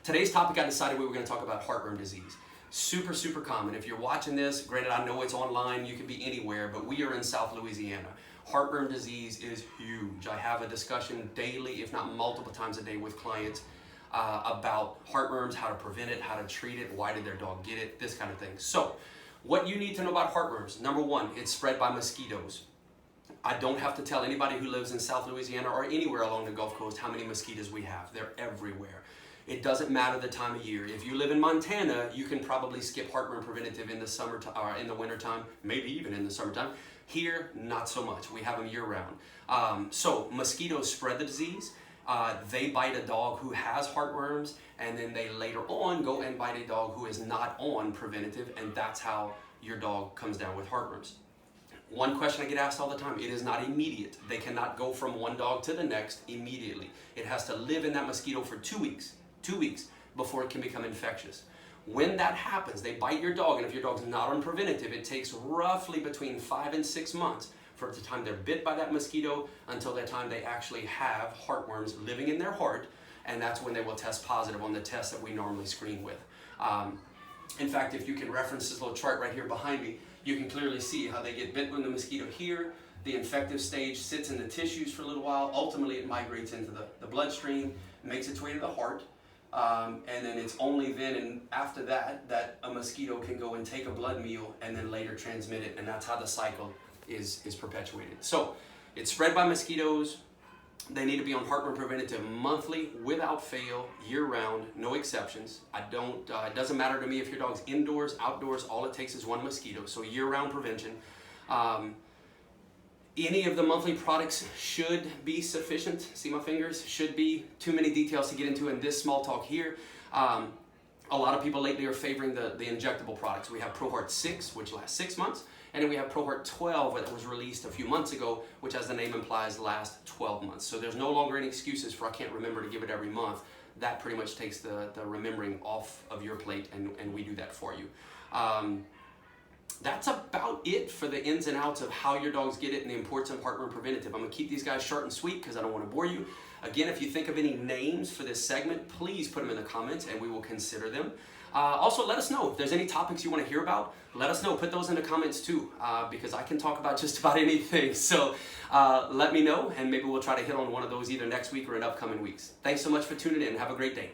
Today's topic, I decided we were going to talk about heartworm disease. Super, super common. If you're watching this, granted I know it's online, you can be anywhere, but we are in South Louisiana. Heartworm disease is huge. I have a discussion daily, if not multiple times a day with clients about heartworms, how to prevent it, how to treat it, why did their dog get it, this kind of thing. So, what you need to know about heartworms, number one, it's spread by mosquitoes. I don't have to tell anybody who lives in South Louisiana or anywhere along the Gulf Coast how many mosquitoes we have. They're everywhere. It doesn't matter the time of year. If you live in Montana, you can probably skip heartworm preventative in the summer or in the wintertime, maybe even in the summertime. Here, not so much. We have them year round. So mosquitoes spread the disease. They bite a dog who has heartworms, and then they later on go and bite a dog who is not on preventative, and that's how your dog comes down with heartworms. One question I get asked all the time, it is not immediate. They cannot go from one dog to the next immediately. It has to live in that mosquito for 2 weeks before it can become infectious. When that happens, they bite your dog, and if your dog's not on preventative, it takes roughly between 5 and 6 months from the time they're bit by that mosquito until the time they actually have heartworms living in their heart, and that's when they will test positive on the test that we normally screen with. In fact, if you can reference this little chart right here behind me, you can clearly see how they get bit with the mosquito here. The infective stage sits in the tissues for a little while. Ultimately, it migrates into the bloodstream, makes its way to the heart, and then it's only then and after that a mosquito can go and take a blood meal and then later transmit it, and that's how the cycle is perpetuated. So it's spread by mosquitoes. They need to be on heartworm preventative monthly, without fail, year-round, no exceptions. It doesn't matter to me if your dog's indoors, outdoors, all it takes is one mosquito. So year-round prevention. Any of the monthly products should be sufficient. See my fingers? Should be. Too many details to get into in this small talk here. A lot of people lately are favoring the injectable products. We have ProHeart 6, which lasts 6 months, and then we have ProHeart 12 that was released a few months ago, which, as the name implies, lasts 12 months. So there's no longer any excuses for I can't remember to give it every month. That pretty much takes the remembering off of your plate, and we do that for you. That's about it for the ins and outs of how your dogs get it and the importance of heartworm preventative. I'm going to keep these guys short and sweet because I don't want to bore you. Again, if you think of any names for this segment, please put them in the comments and we will consider them. Also, let us know if there's any topics you want to hear about. Let us know. Put those in the comments too, because I can talk about just about anything. So let me know, and maybe we'll try to hit on one of those either next week or in upcoming weeks. Thanks so much for tuning in. Have a great day.